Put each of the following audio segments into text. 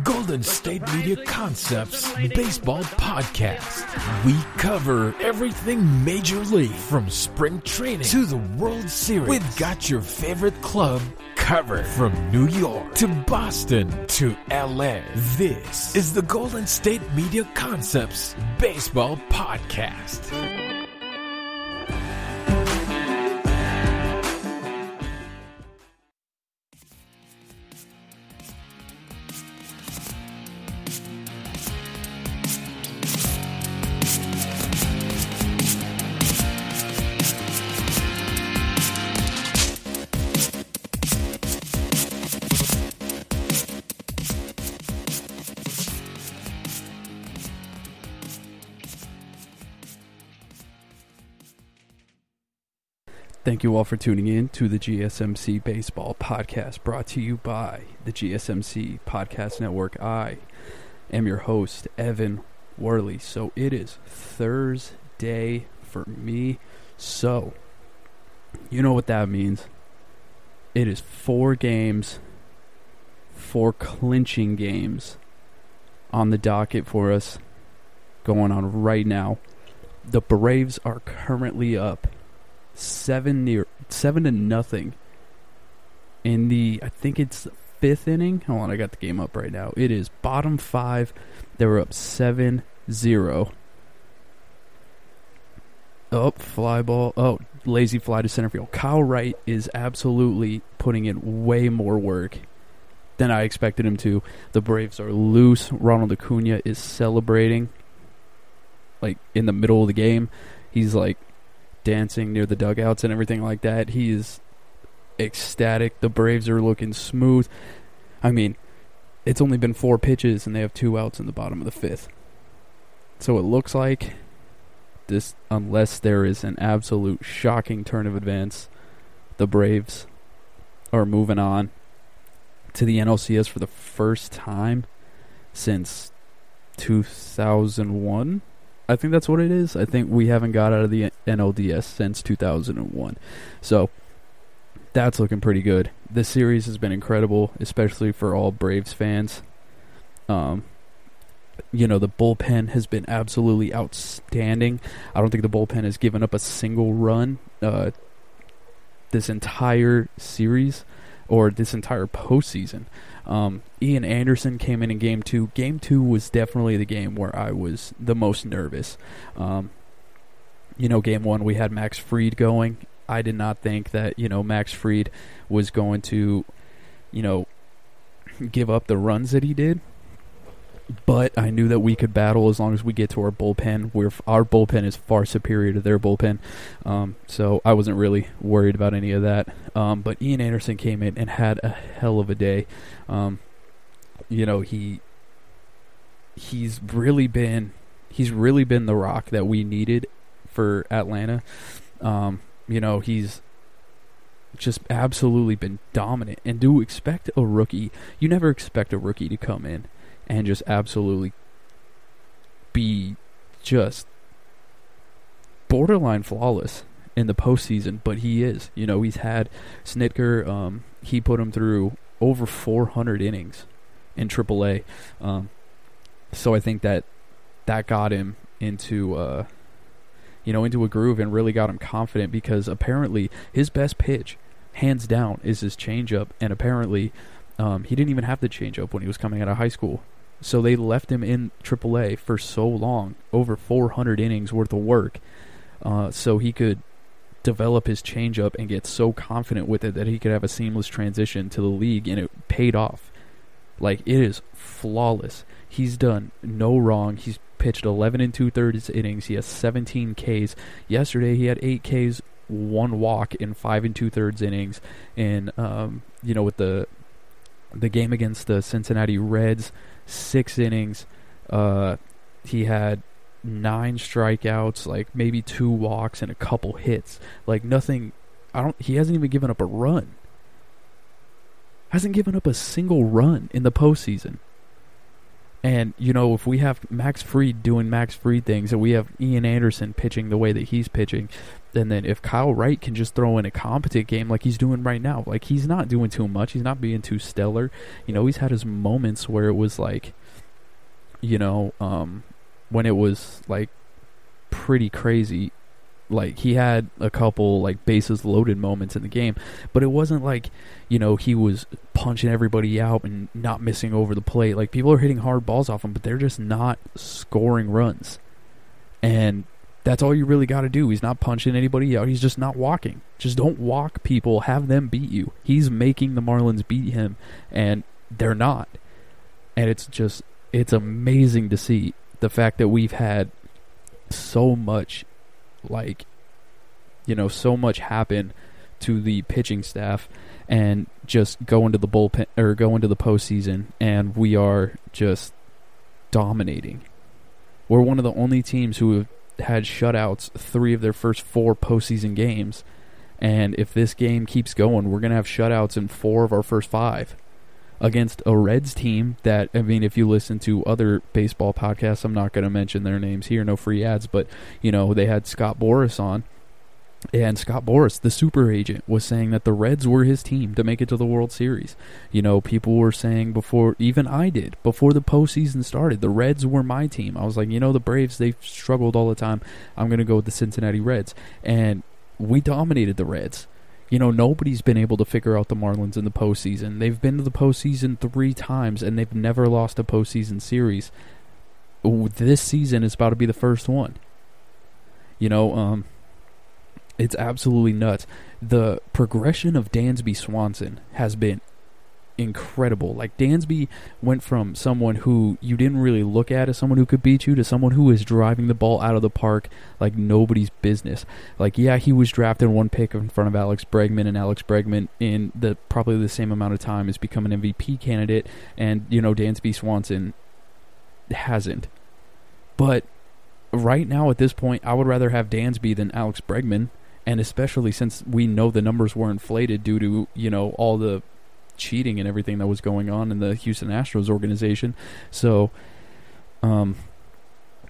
Golden State Media Concepts Baseball Podcast. We cover everything Major League, from spring training to the World Series. We've got your favorite club covered, from New York to Boston to LA. This is the Golden State Media Concepts Baseball Podcast. Thank you all for tuning in to the GSMC Baseball Podcast, brought to you by the GSMC Podcast Network. I am your host, Evan Worley. So it is Thursday for me. So, you know what that means. It is 4 games, 4 clinching games on the docket for us going on right now. The Braves are currently up 7-0 in the, I think it's the 5th inning. Hold on, I got the game up right now. It is bottom 5. They were up 7-0. Oh, fly ball. Oh, lazy fly to center field. Kyle Wright is absolutely putting in way more work than I expected him to. The Braves are loose. Ronald Acuna is celebrating like in the middle of the game. He's like dancing near the dugouts and everything like that. He is ecstatic. The Braves are looking smooth. I mean, it's only been 4 pitches and they have 2 outs in the bottom of the 5th. So it looks like this, unless there is an absolute shocking turn of events, the Braves are moving on to the NLCS for the first time since 2001. I think that's what it is. I think we haven't got out of the NLDS since 2001. So that's looking pretty good. This series has been incredible, especially for all Braves fans. The bullpen has been absolutely outstanding. I don't think the bullpen has given up a single run this entire series or this entire postseason. Ian Anderson came in Game 2. Game 2 was definitely the game where I was the most nervous. Game 1 we had Max Fried going. I did not think that, Max Fried was going to, give up the runs that he did. But I knew that we could battle as long as we get to our bullpen. Our bullpen is far superior to their bullpen. So I wasn't really worried about any of that. But Ian Anderson came in and had a hell of a day. He's really been the rock that we needed for Atlanta. He's just absolutely been dominant. And you never expect a rookie to come in and just absolutely be just borderline flawless in the postseason, but he is. He's had Snitker. He put him through over 400 innings in AAA. So I think that got him into into a groove and really got him confident, because apparently his best pitch, hands down, is his changeup, and apparently he didn't even have the changeup when he was coming out of high school. So they left him in AAA for so long, over 400 innings worth of work, so he could develop his changeup and get so confident with it that he could have a seamless transition to the league, and it paid off. Like, it is flawless. He's done no wrong. He's pitched 11 2/3 innings. He has 17 Ks. Yesterday he had 8 Ks, 1 walk in 5 2/3 innings. And with the game against the Cincinnati Reds, 6 innings. He had 9 strikeouts, like maybe 2 walks and a couple hits. Like nothing. He hasn't even given up a run. Hasn't given up a single run in the postseason. And, if we have Max Fried doing Max Fried things, and we have Ian Anderson pitching the way that he's pitching, And then if Kyle Wright can just throw in a competent game like he's doing right now, like he's not doing too much, he's not being too stellar. He's had his moments where it was like, when it was like pretty crazy. Like he had a couple like bases loaded moments in the game, but it wasn't like, he was punching everybody out and not missing over the plate. Like people are hitting hard balls off him, but they're just not scoring runs. And that's all you really got to do. He's not punching anybody out. He's just not walking. Just don't walk people. Have them beat you. He's making the Marlins beat him, and they're not. And it's amazing to see the fact that we've had so much so much happen to the pitching staff, and just go into the bullpen or go into the postseason, and we are just dominating. We're one of the only teams who have had shutouts 3 of their first 4 postseason games, and if this game keeps going, we're gonna have shutouts in 4 of our first 5 against a Reds team that, if you listen to other baseball podcasts, I'm not going to mention their names here, no free ads, but, they had Scott Boras on, and Scott Boras, the super agent, was saying that the Reds were his team to make it to the World Series. People were saying before, even I did, before the postseason started, the Reds were my team. I was like, the Braves, they've struggled all the time. I'm going to go with the Cincinnati Reds. And we dominated the Reds. Nobody's been able to figure out the Marlins in the postseason. They've been to the postseason 3 times, and they've never lost a postseason series. This season is about to be the first one. It's absolutely nuts. The progression of Dansby Swanson has been incredible. Like, Dansby went from someone who you didn't really look at as someone who could beat you to someone who is driving the ball out of the park like nobody's business. Like, yeah, he was drafted 1 pick in front of Alex Bregman, and Alex Bregman in probably the same amount of time has become an MVP candidate, and Dansby Swanson hasn't. But right now at this point, I would rather have Dansby than Alex Bregman, and especially since we know the numbers were inflated due to all the cheating and everything that was going on in the Houston Astros organization. So,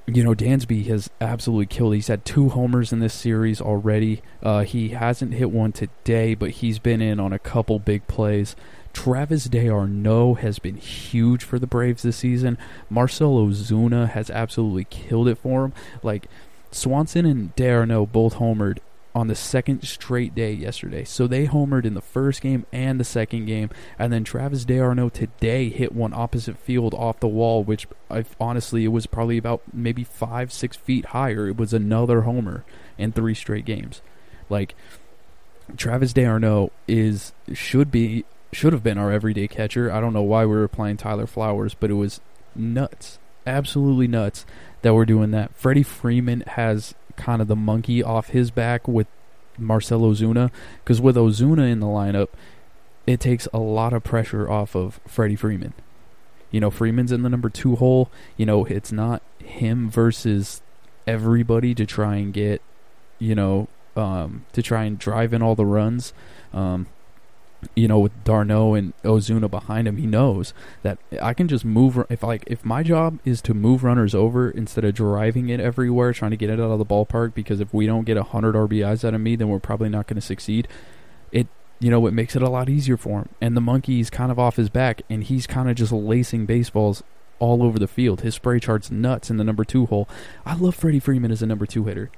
Dansby has absolutely killed. He's had 2 homers in this series already. He hasn't hit one today, but he's been in on a couple big plays. Travis d'Arnaud has been huge for the Braves this season. Marcell Ozuna has absolutely killed it for him. Like, Swanson and d'Arnaud both homered on the 2nd straight day yesterday. So they homered in the first game and the second game, and then Travis d'Arnaud today hit one opposite field off the wall, which honestly, it was probably about maybe 5-6 feet higher. It was another homer in 3 straight games. Like, Travis d'Arnaud should have been our everyday catcher. I don't know why we were playing Tyler Flowers, but it was nuts, absolutely nuts that we're doing that. Freddie Freeman has kind of the monkey off his back with Marcell Ozuna, because with Ozuna in the lineup, it takes a lot of pressure off of Freddie Freeman. Freeman's in the number 2 hole. It's not him versus everybody to try and get, to try and drive in all the runs. With d'Arnaud and Ozuna behind him, he knows that I can just move. If my job is to move runners over instead of driving it everywhere, trying to get it out of the ballpark, because if we don't get 100 RBIs out of me, then we're probably not going to succeed. It makes it a lot easier for him. And the monkey's kind of off his back, and he's kind of just lacing baseballs all over the field. His spray chart's nuts in the number 2 hole. I love Freddie Freeman as a number 2 hitter.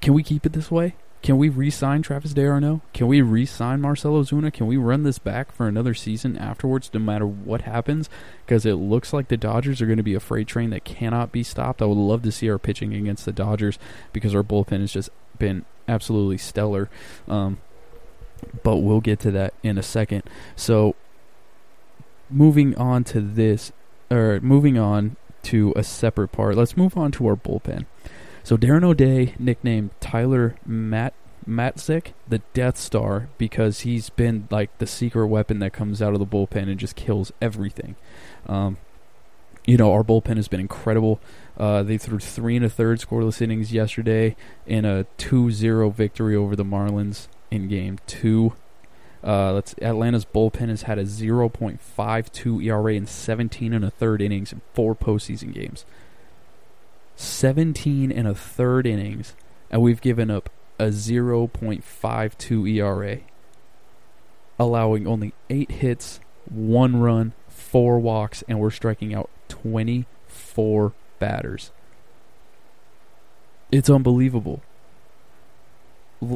Can we keep it this way? Can we re-sign Travis d'Arnaud? Can we re-sign Marcell Ozuna? Can we run this back for another season afterwards, no matter what happens? Because it looks like the Dodgers are going to be a freight train that cannot be stopped. I would love to see our pitching against the Dodgers, because our bullpen has just been absolutely stellar. But we'll get to that in a second. So, moving on to a separate part, let's move on to our bullpen. So Darren O'Day, nicknamed Tyler Matzik, the Death Star, because he's been like the secret weapon that comes out of the bullpen and just kills everything. Our bullpen has been incredible. They threw 3 1/3 scoreless innings yesterday in a 2-0 victory over the Marlins in Game 2. Atlanta's bullpen has had a 0.52 ERA in 17 1/3 innings in 4 postseason games. 17 1/3 innings, and we've given up a 0.52 ERA, allowing only 8 hits, 1 run, 4 walks, and we're striking out 24 batters. It's unbelievable.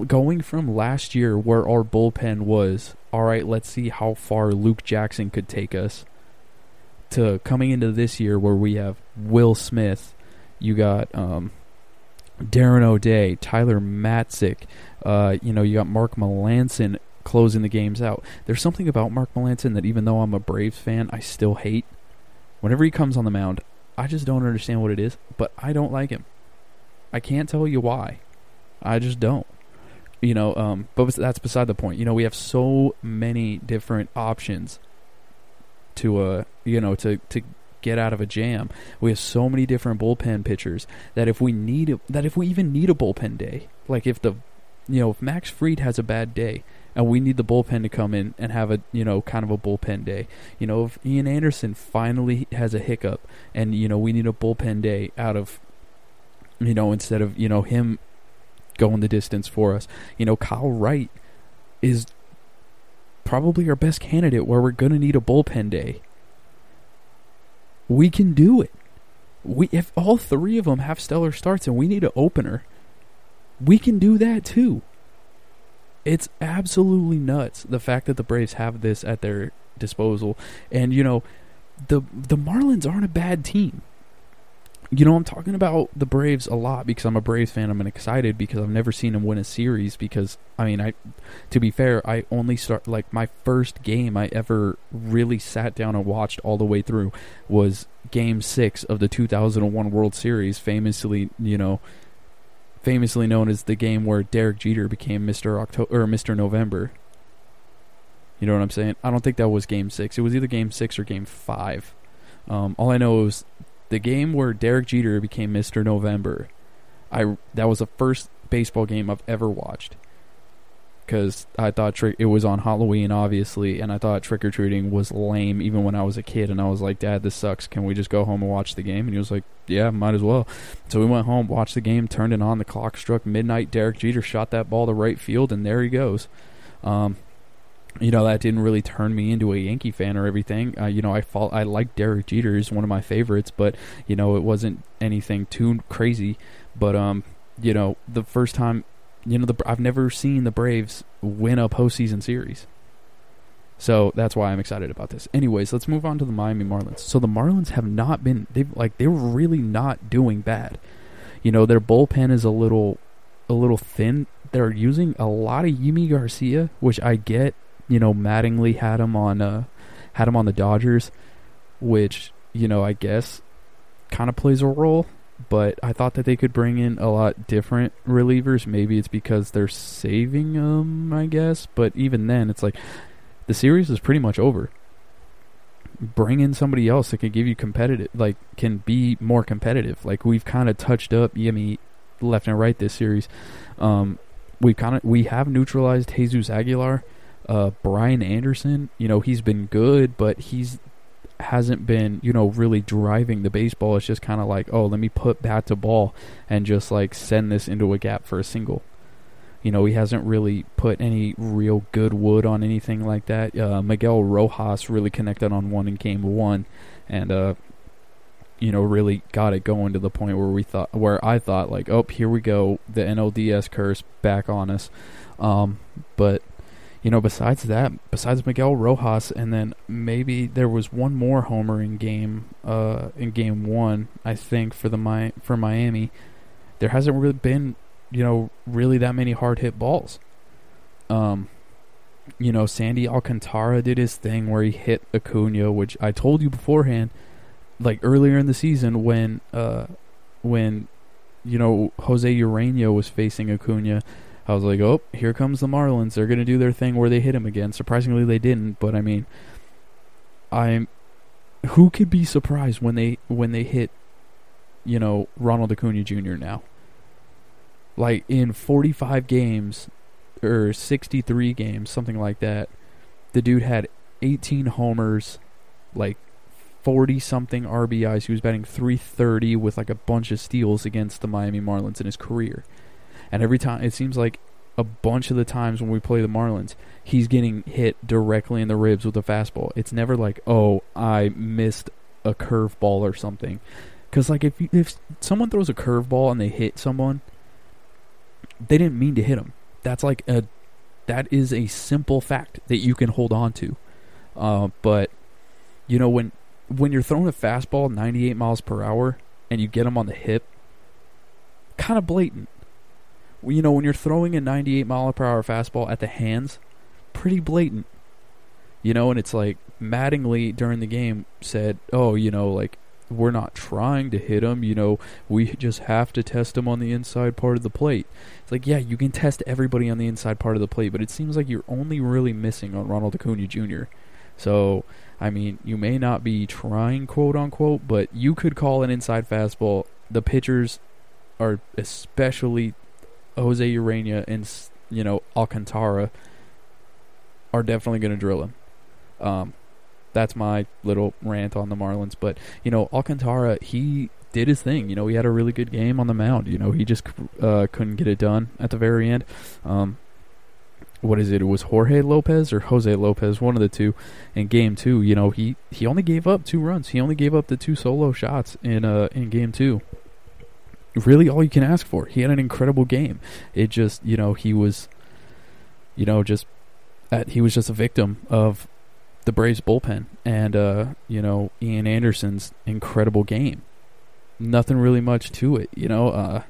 Going from last year where our bullpen was, all right, let's see how far Luke Jackson could take us, to coming into this year where we have Will Smith, you got Darren O'Day, Tyler Matzik, you got Mark Melancon closing the games out. There's something about Mark Melancon that even though I'm a Braves fan, I still hate. Whenever he comes on the mound, I just don't understand what it is, but I don't like him. I can't tell you why. I just don't. But that's beside the point. We have so many different options to get out of a jam. We have so many different bullpen pitchers that if we even need a bullpen day, like if Max Fried has a bad day and we need the bullpen to come in and have a kind of a bullpen day, if Ian Anderson finally has a hiccup and we need a bullpen day out of instead of him going the distance for us. Kyle Wright is probably our best candidate where we're going to need a bullpen day. We can do it. If all 3 of them have stellar starts and we need an opener, we can do that too. It's absolutely nuts, the fact that the Braves have this at their disposal. And, the Marlins aren't a bad team. I'm talking about the Braves a lot because I'm a Braves fan. I'm excited because I've never seen them win a series because, to be fair, I only my first game I ever really sat down and watched all the way through was Game 6 of the 2001 World Series, famously known as the game where Derek Jeter became Mr. November. You know what I'm saying? I don't think that was Game 6. It was either Game 6 or Game 5. All I know is the game where Derek Jeter became Mr. November. That was the first baseball game I've ever watched because I thought it was on Halloween, obviously, and I thought trick-or-treating was lame even when I was a kid, and I was like, Dad, this sucks. Can we just go home and watch the game? And he was like, yeah, might as well. So we went home, watched the game, turned it on, the clock struck midnight, Derek Jeter shot that ball to right field, and there he goes. That didn't really turn me into a Yankee fan or everything. I like Derek Jeter. He's one of my favorites, but, it wasn't anything too crazy. But, the first time, I've never seen the Braves win a postseason series. So that's why I'm excited about this. Anyways, let's move on to the Miami Marlins. So the Marlins have not been, they're really not doing bad. Their bullpen is a little thin. They're using a lot of Yimi Garcia, which I get. Mattingly had him on the Dodgers, which, I guess kind of plays a role, but I thought that they could bring in a lot different relievers. Maybe it's because they're saving them, I guess, but even then, it's like the series is pretty much over. Bring in somebody else that can give you can be more competitive. We've kind of touched up Yimi left and right this series. We have neutralized Jesus Aguilar. Brian Anderson, he's been good, but hasn't been, really driving the baseball. It's just kind of like, oh, let me put bat to ball and just send this into a gap for a single. He hasn't really put any real good wood on anything like that. Miguel Rojas really connected on one in Game 1 and, really got it going to the point where I thought oh, here we go, the NLDS curse back on us. But besides Miguel Rojas, and then maybe there was one more homer in game 1, I think, for Miami. There hasn't really been, really that many hard hit balls. Sandy Alcantara did his thing where he hit Acuna, which I told you beforehand, earlier in the season when Jose Urena was facing Acuna. I was like, oh, here comes the Marlins. They're going to do their thing where they hit him again. Surprisingly, they didn't. But, who could be surprised when they hit, Ronald Acuna Jr. now? In 45 games, or 63 games, something like that, the dude had 18 homers, 40-something RBIs. He was batting .330 with, a bunch of steals against the Miami Marlins in his career. And every time, it seems like a bunch of the times when we play the Marlins, he's getting hit directly in the ribs with a fastball. It's never like, oh, I missed a curveball or something. Because like if someone throws a curveball and they hit someone, they didn't mean to hit them. That is a simple fact that you can hold on to. But you know, when you're throwing a fastball 98 miles per hour and you get them on the hip, kind of blatant. You know, when you're throwing a 98 mile per hour fastball at the hands, pretty blatant. You know, and it's like Mattingly during the game said, oh, you know, like, we're not trying to hit him, you know, we just have to test him on the inside part of the plate. It's like, yeah, you can test everybody on the inside part of the plate, but it seems like you're only really missing on Ronald Acuna Jr. So, I mean, you may not be trying, quote unquote, but you could call an inside fastball. The pitchers are, especially Jose Urena and, you know, Alcantara, are definitely going to drill him. That's my little rant on the Marlins. But, you know, Alcantara, he did his thing. You know, he had a really good game on the mound. You know, he just couldn't get it done at the very end. What is it? It was Jorge Lopez or Jose Lopez, one of the two. In Game 2, you know, he only gave up 2 runs. He only gave up the 2 solo shots in Game 2. Really all you can ask for. He had an incredible game. It just, you know, he was just a victim of the Braves bullpen and, you know, Ian Anderson's incredible game. Nothing really much to it, you know.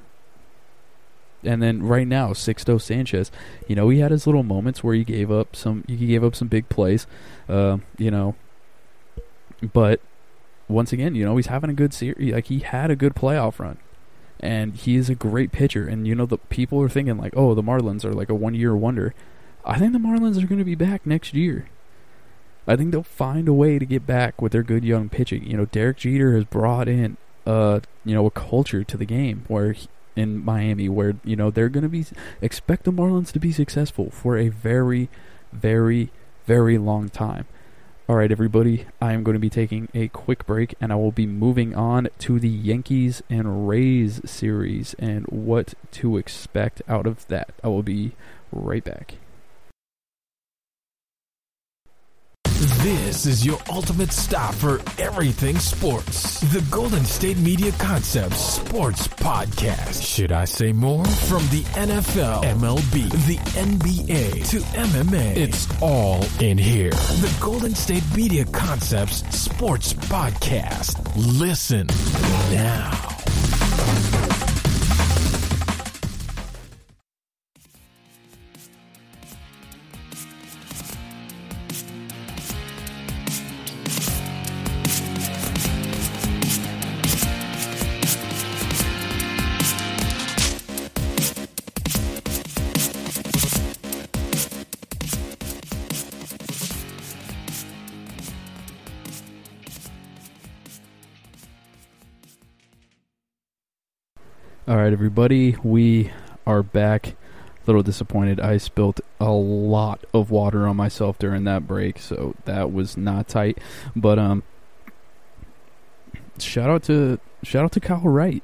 And then right now, Sixto Sanchez, you know, he had his little moments where he gave up some big plays, you know. But once again, you know, he's having a good series. Like, he had a good playoff run. And he is a great pitcher. And, you know, the people are thinking like, oh, the Marlins are like a one-year wonder. I think the Marlins are going to be back next year. I think they'll find a way to get back with their good young pitching. You know, Derek Jeter has brought in, you know, a culture to the game where in Miami where, you know, they're going to expect the Marlins to be successful for a very, very, very long time. All right, everybody, I am going to be taking a quick break, and I will be moving on to the Yankees and Rays series and what to expect out of that. I will be right back. This is your ultimate stop for everything sports. The Golden State Media Concepts Sports Podcast. Should I say more? From the NFL, MLB, the NBA to MMA, it's all in here. The Golden State Media Concepts Sports Podcast. Listen now. All right, everybody, we are back. A little disappointed. I spilled a lot of water on myself during that break, so that was not tight. But shout out to Kyle Wright.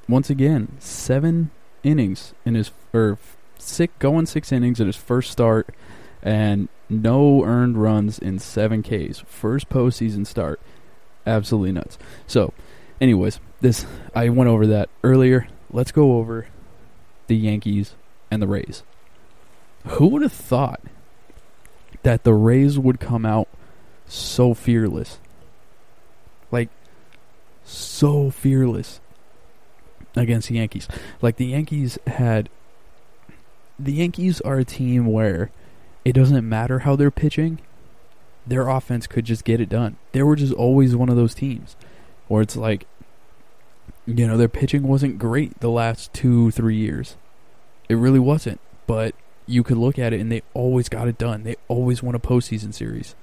Once again, 7 innings in his 6 innings in his first start, and no earned runs in 7 Ks. First postseason start. Absolutely nuts. So, anyways, I went over that earlier. Let's go over the Yankees and the Rays. Who would have thought that the Rays would come out so fearless? Like, so fearless against the Yankees. Like, the Yankees are a team where it doesn't matter how they're pitching. Their offense could just get it done. They were just always one of those teams where it's like, you know, their pitching wasn't great the last 2-3 years. It really wasn't. But you could look at it and they always got it done. They always won a postseason series.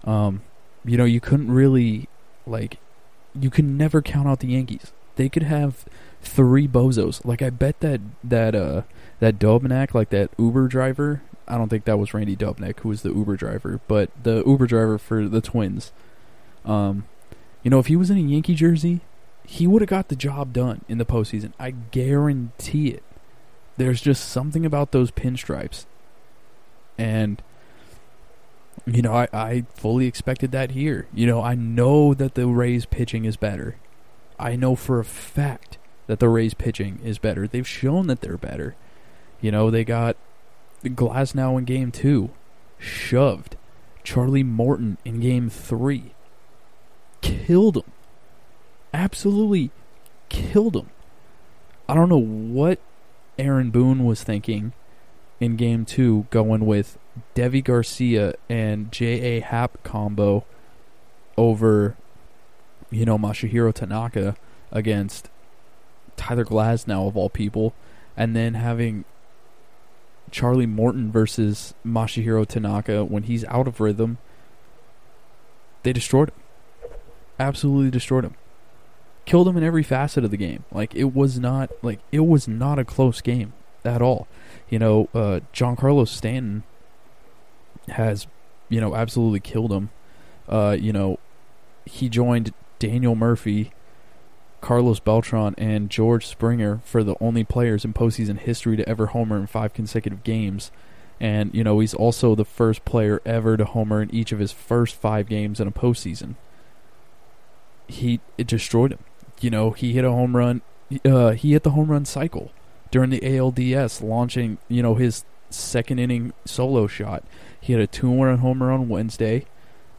You know, you couldn't really, like, you can never count out the Yankees. They could have 3 bozos. Like, I bet that Dobnak, like that Uber driver, I don't think that was Randy Dobnak who was the Uber driver, but the Uber driver for the Twins. You know, if he was in a Yankee jersey, he would have got the job done in the postseason. I guarantee it. There's just something about those pinstripes. And, you know, I fully expected that here. You know, I know that the Rays pitching is better. I know for a fact that the Rays pitching is better. They've shown that they're better. You know, they got Glasnow in Game 2. Shoved. Charlie Morton in Game 3. Killed him. Absolutely killed him. I don't know what Aaron Boone was thinking in Game 2 going with Devi Garcia and J.A. Happ combo over, you know, Masahiro Tanaka against Tyler Glasnow of all people, and then having Charlie Morton versus Masahiro Tanaka when he's out of rhythm. They destroyed him. Absolutely destroyed him. Killed him in every facet of the game. It was not a close game at all. You know, Giancarlo Stanton has, you know, absolutely killed him. You know, he joined Daniel Murphy, Carlos Beltran, and George Springer for the only players in postseason history to ever homer in 5 consecutive games. And, you know, he's also the first player ever to homer in each of his first 5 games in a postseason. It destroyed him. You know, he hit a home run. He hit the home run cycle during the ALDS, launching, you know, his second inning solo shot. He had a 2-run homer on Wednesday.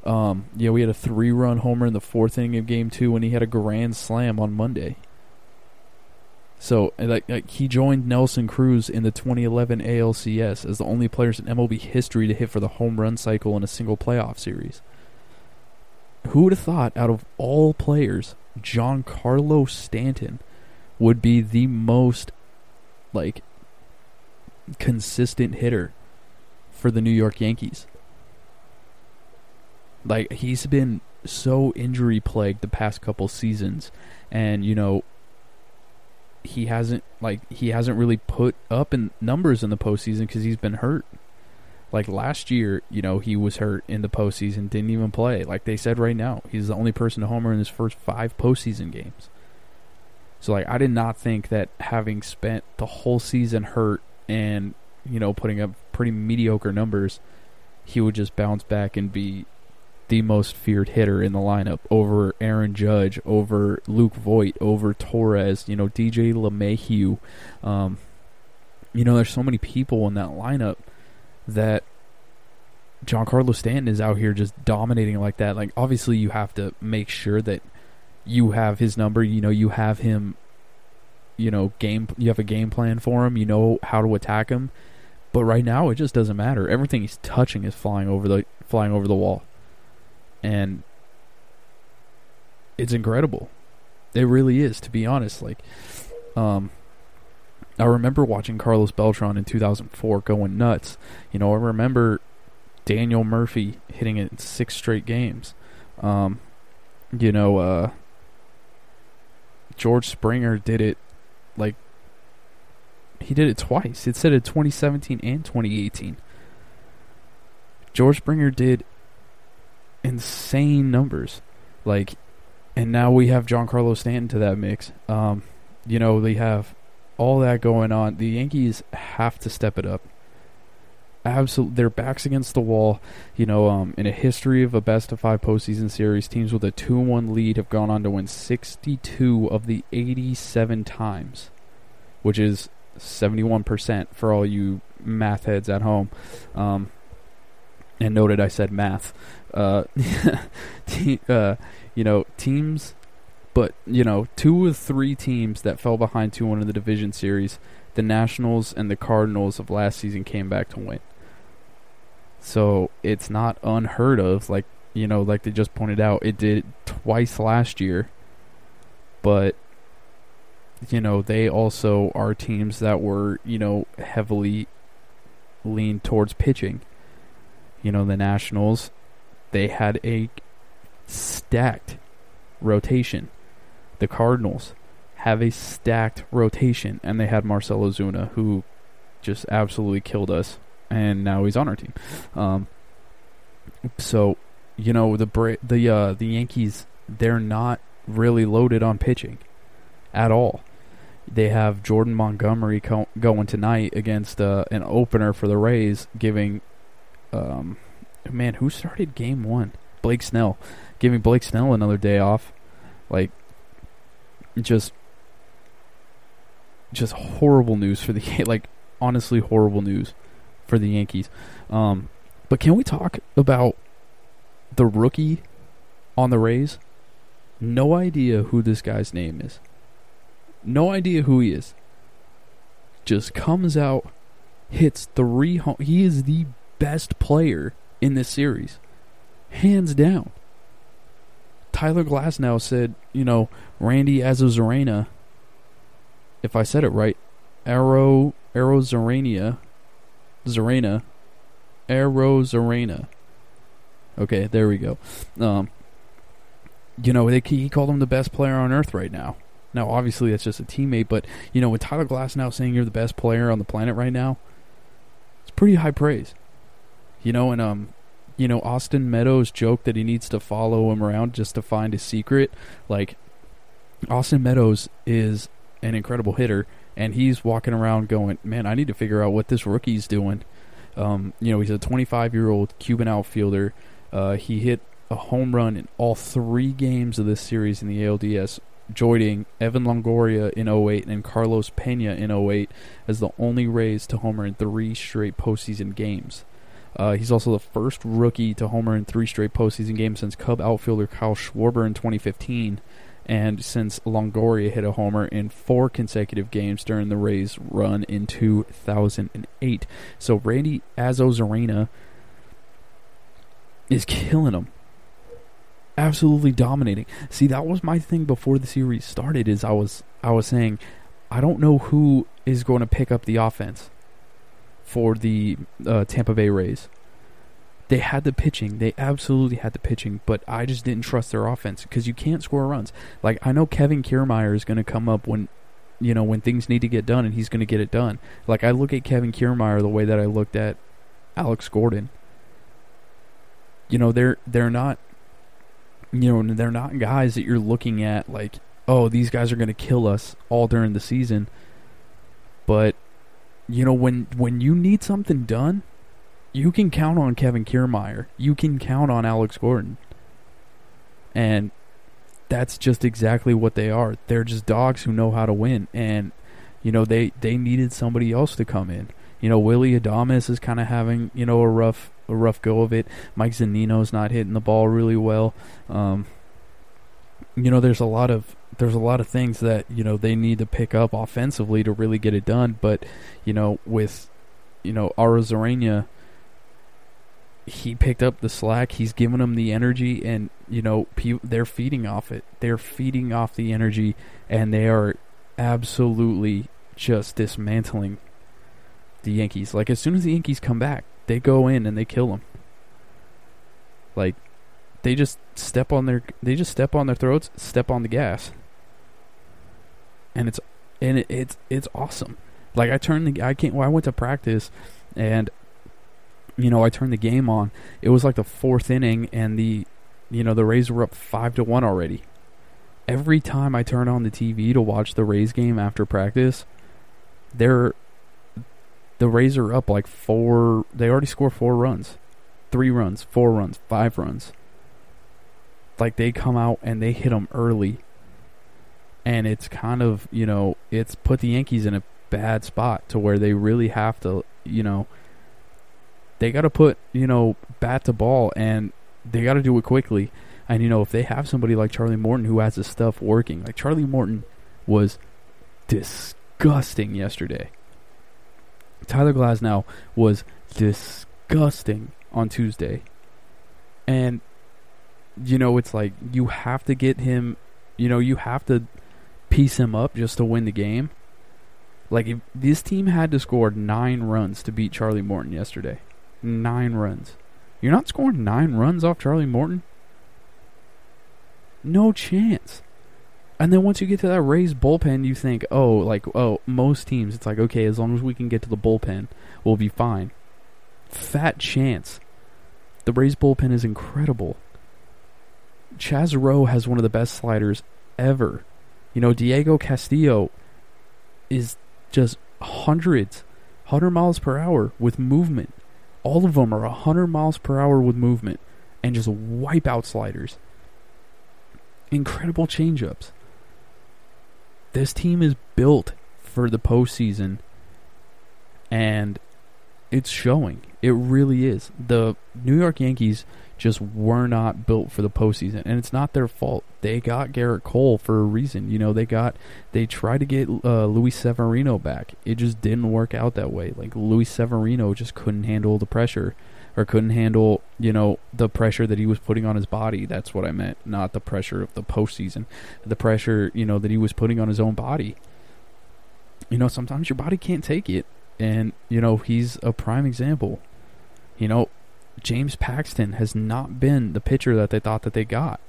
Yeah, we had a 3-run homer in the 4th inning of Game 2, and he had a grand slam on Monday. So, he joined Nelson Cruz in the 2011 ALCS as the only players in MLB history to hit for the home run cycle in a single playoff series. Who would have thought, out of all players, Giancarlo Stanton would be the most, consistent hitter for the New York Yankees? He's been so injury-plagued the past couple seasons, and, you know, he hasn't really put up in numbers in the postseason because he's been hurt. Last year, you know, he was hurt in the postseason, didn't even play. Like they said right now, he's the only person to homer in his first 5 postseason games. So, I did not think that having spent the whole season hurt and, you know, putting up pretty mediocre numbers, he would just bounce back and be the most feared hitter in the lineup over Aaron Judge, over Luke Voit, over Torres, you know, DJ LeMahieu. You know, there's so many people in that lineup that Giancarlo Stanton is out here just dominating like that. Obviously you have to make sure that you have his number, you know, you have him, you know, you have a game plan for him, you know how to attack him. But right now it just doesn't matter. Everything he's touching is flying over the wall. And it's incredible. It really is, to be honest. I remember watching Carlos Beltran in 2004 going nuts. You know, I remember Daniel Murphy hitting it in 6 straight games. You know, George Springer did it, he did it twice. It said in 2017 and 2018. George Springer did insane numbers. And now we have Giancarlo Stanton to that mix. You know, they have all that going on. The Yankees have to step it up. Absolutely, their backs against the wall. You know, in a history of a best-of-5 postseason series, teams with a 2-1 lead have gone on to win 62 of the 87 times, which is 71% for all you math heads at home. And noted I said math. You know, teams, but, you know, 2 of 3 teams that fell behind 2-1 in the division series, the Nationals and the Cardinals of last season, came back to win. So it's not unheard of, you know, like they just pointed out, it did twice last year. But, you know, they also are teams that were, you know, heavily leaned towards pitching. You know, the Nationals, they had a stacked rotation. The Cardinals have a stacked rotation, and they had Marcell Ozuna, who just absolutely killed us, and now he's on our team. So, you know, the Yankees, they're not really loaded on pitching at all. They have Jordan Montgomery going tonight against an opener for the Rays, giving, who started game 1? Blake Snell. Giving Blake Snell another day off. Like, just horrible news for the, like, honestly horrible news for the Yankees. But can we talk about the rookie on the Rays? No idea who this guy's name is. No idea who he is. Just comes out, hits 3 home. He is the best player in this series. Hands down. Tyler Glasnow said, Randy Arozarena, if I said it right, Arozarena. Okay, there we go. He called him the best player on earth right now. Now, obviously, that's just a teammate, but, with Tyler Glasnow saying you're the best player on the planet right now, it's pretty high praise. Austin Meadows joked that he needs to follow him around just to find his secret. Like, Austin Meadows is an incredible hitter, and he's walking around going, man, I need to figure out what this rookie's doing. He's a 25-year-old Cuban outfielder. He hit a home run in all 3 games of this series in the ALDS, joining Evan Longoria in 08 and Carlos Pena in 08 as the only Rays to homer in 3 straight postseason games. He's also the first rookie to homer in 3 straight postseason games since Cub outfielder Kyle Schwarber in 2015, and since Longoria hit a homer in 4 consecutive games during the Rays' run in 2008. So Randy Arozarena is killing him. Absolutely dominating. See, that was my thing before the series started, is I was saying, I don't know who is going to pick up the offense for the Tampa Bay Rays. They had the pitching. They absolutely had the pitching, but I just didn't trust their offense because you can't score runs. Like, I know Kevin Kiermaier is going to come up when things need to get done, and he's going to get it done. Like, I look at Kevin Kiermaier the way that I looked at Alex Gordon. They're not guys that you're looking at like, oh, these guys are going to kill us all during the season. But, when you need something done, you can count on Kevin Kiermaier. You can count on Alex Gordon. And that's just exactly what they are. They're just dogs who know how to win. And, they needed somebody else to come in. Willie Adames is kind of having, a rough go of it. Mike Zunino's not hitting the ball really well. There's a lot of things that, they need to pick up offensively to really get it done. But, with, Arozarena, he picked up the slack. He's giving them the energy, and, they're feeding off it. They're feeding off the energy, and they are absolutely just dismantling the Yankees. Like, as soon as the Yankees come back, they go in and they kill them. Like, they just step on their throats, step on the gas, and it's awesome. Like, I went to practice, and I turned the game on. It was like the 4th inning, and the Rays were up 5-1 already. Every time I turn on the TV to watch the Rays game after practice, the Rays are up like 4. They already scored 4 runs, 3 runs, 4 runs, 5 runs. Like, they come out and they hit them early, and it's kind of, it's put the Yankees in a bad spot to where they really have to, they got to put, bat to ball, and they got to do it quickly. And, if they have somebody like Charlie Morton who has his stuff working, like Charlie Morton was disgusting yesterday. Tyler Glasnow was disgusting on Tuesday. And, it's like you have to get him, you have to piece him up just to win the game. Like, if this team had to score 9 runs to beat Charlie Morton yesterday. 9 runs. You're not scoring 9 runs off Charlie Morton? No chance. And then once you get to that Rays bullpen, you think, most teams, it's like, okay, as long as we can get to the bullpen, we'll be fine. Fat chance. The Rays bullpen is incredible. Chaz Rowe has one of the best sliders ever. Diego Castillo is just 100 miles per hour with movement. All of them are 100 miles per hour with movement and just wipe out sliders. Incredible changeups. This team is built for the postseason, and it's showing. It really is. The New York Yankees just were not built for the postseason, and it's not their fault. They got Garrett Cole for a reason. You know, they tried to get Luis Severino back. It just didn't work out that way. Like, Luis Severino just couldn't handle the pressure, or couldn't handle, you know, the pressure that he was putting on his body. That's what I meant, not the pressure of the postseason. The pressure, you know, that he was putting on his own body. You know, sometimes your body can't take it, and, you know, he's a prime example. You know, James Paxton has not been the pitcher that they thought that they got.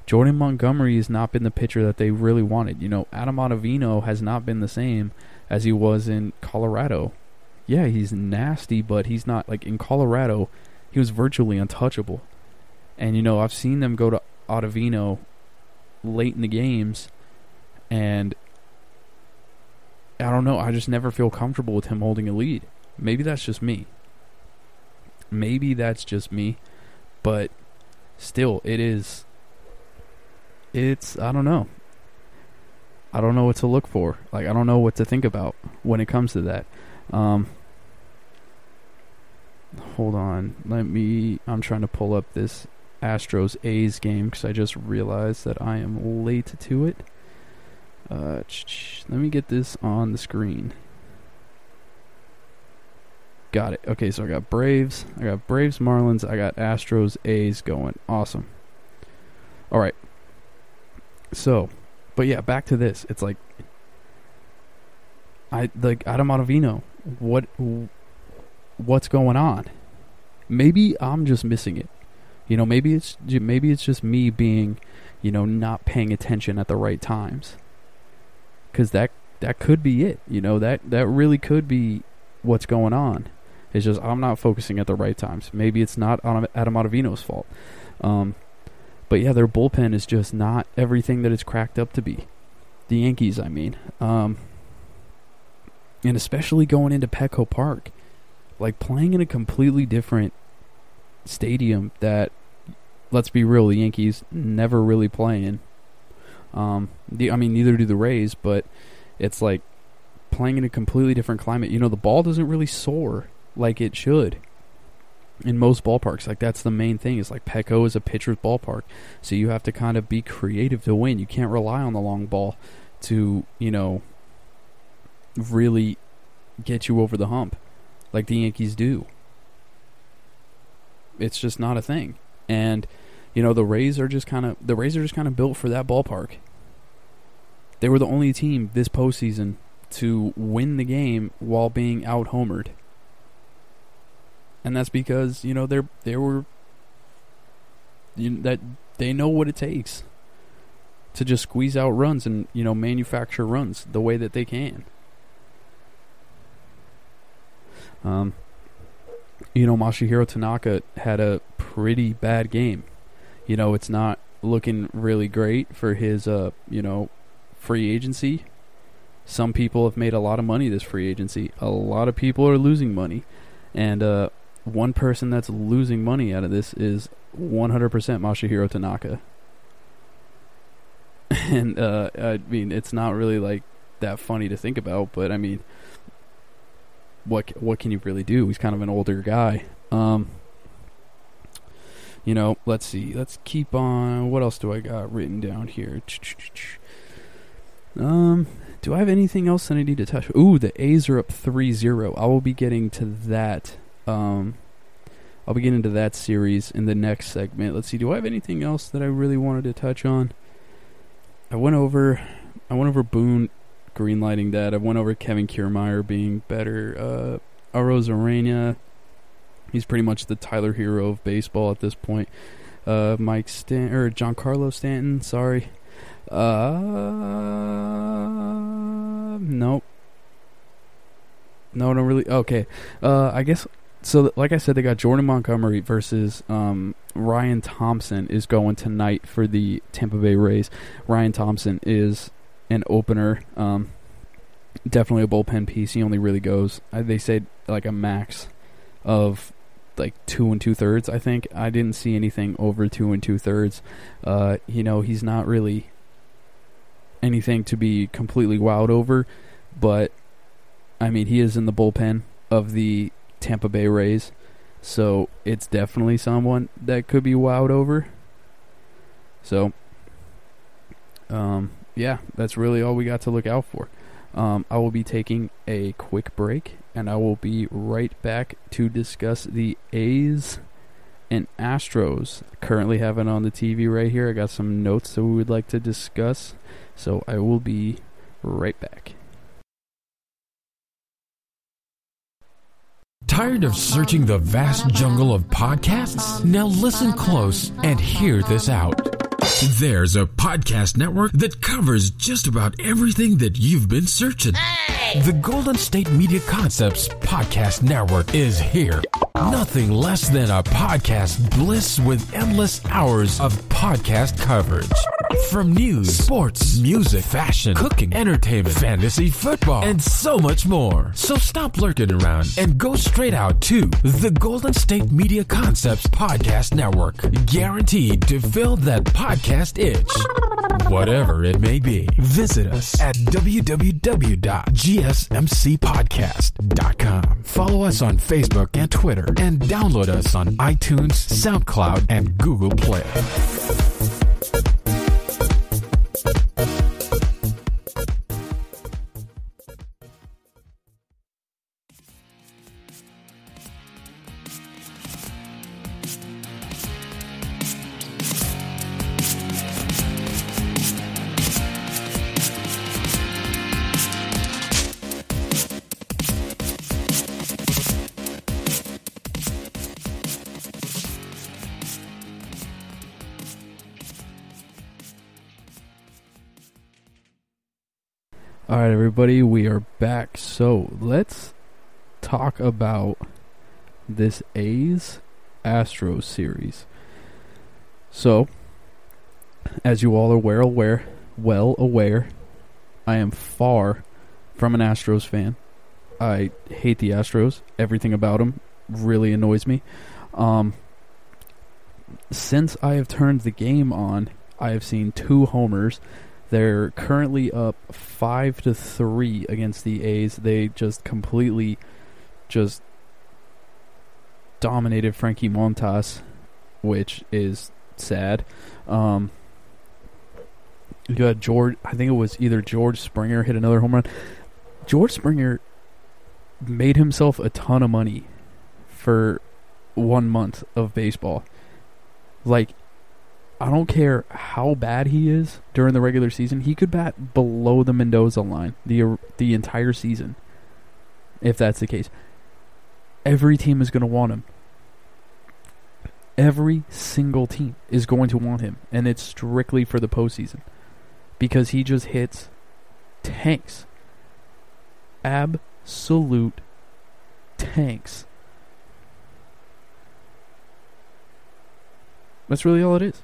Jordan Montgomery has not been the pitcher that they really wanted. You know, Adam Ottavino has not been the same as he was in Colorado. Yeah, he's nasty, but he's not, like, in Colorado, he was virtually untouchable. And, you know, I've seen them go to Ottavino late in the games, and I don't know, I just never feel comfortable with him holding a lead. Maybe that's just me. But still, it's, I don't know. I don't know what to look for. Like, I don't know what to think about when it comes to that. Hold on. I'm trying to pull up this Astros A's game because I just realized that I am late to it. Let me get this on the screen. Got it. Okay, so I got Braves, Marlins, I got Astros, A's going. Awesome. All right. So, but yeah, back to this. It's like, Adam Ottavino. What's going on? Maybe I'm just missing it. You know, maybe it's just me being, you know, not paying attention at the right times. Because that could be it. You know, that really could be what's going on. It's just I'm not focusing at the right times. Maybe it's not Adam Ottavino's fault. But yeah, their bullpen is just not everything that it's cracked up to be. The Yankees, I mean. And especially going into Petco Park. Like, playing in a completely different stadium that, let's be real, the Yankees never really play in. Neither do the Rays, but it's like playing in a completely different climate. You know, the ball doesn't really soar like it should in most ballparks. Like, that's the main thing. Is like, Petco is a pitcher's ballpark, so you have to kind of be creative to win. You can't rely on the long ball to, you know, really get you over the hump like the Yankees do. It's just not a thing. And, you know, the Rays are just kind of built for that ballpark. They were the only team this postseason to win the game while being out-homered. And that's because, you know, that they know what it takes to just squeeze out runs and, you know, manufacture runs the way that they can. You know, Masahiro Tanaka had a pretty bad game. You know, it's not looking really great for his, you know, free agency. Some people have made a lot of money this free agency. A lot of people are losing money. And one person that's losing money out of this is 100% Masahiro Tanaka. And, I mean, it's not really, like, that funny to think about, but, I mean, what can you really do? He's kind of an older guy. You know, let's see. Let's keep on. What else do I got written down here? Do I have anything else that I need to touch? Ooh, the A's are up 3-0. I will be getting to that. I'll be getting into that series in the next segment. Let's see. Do I have anything else that I really wanted to touch on? I went over Boone greenlighting that. I went over Kevin Kiermaier being better. Arozarena, he's pretty much the Tyler Hero of baseball at this point. Giancarlo Stanton, sorry. Nope. No, don't really. Okay. I guess, so like I said, they got Jordan Montgomery versus Ryan Thompson is going tonight for the Tampa Bay Rays. Ryan Thompson is an opener. definitely a bullpen piece. He only really goes, they say, like a max of like 2 2/3. I think I didn't see anything over 2 2/3. He's not really anything to be completely wowed over, but I mean, he is in the bullpen of the Tampa Bay Rays, so it's definitely someone that could be wowed over. So, yeah, that's really all we got to look out for. I will be taking a quick break, and I will be right back to discuss the A's and Astros. Currently have it on the TV right here. I got some notes that we would like to discuss, so I will be right back. Tired of searching the vast jungle of podcasts? Now listen close and hear this out. There's a podcast network that covers just about everything that you've been searching. Hey! The Golden State Media Concepts Podcast Network is here. Nothing less than a podcast bliss with endless hours of podcast coverage. From news, sports, music, fashion, cooking, entertainment, fantasy, football, and so much more. So stop lurking around and go straight out to the Golden State Media Concepts Podcast Network. Guaranteed to fill that podcast itch. Whatever it may be. Visit us at www.gsmcpodcast.com. Follow us on Facebook and Twitter, and download us on iTunes, SoundCloud, and Google Play. Alright, everybody, we are back. So, let's talk about this A's Astros series. So, as you all are well aware, I am far from an Astros fan. I hate the Astros. Everything about them really annoys me. Since I have turned the game on, I have seen 2 homers. They're currently up 5-3 against the A's. They just completely dominated Frankie Montas, which is sad. You got George, I think it was either George Springer hit another home run. George Springer made himself a ton of money for 1 month of baseball. Like, I don't care how bad he is during the regular season. He could bat below the Mendoza line the entire season, if that's the case. Every team is going to want him. Every single team is going to want him, and it's strictly for the postseason, because he just hits tanks. Absolute tanks. That's really all it is.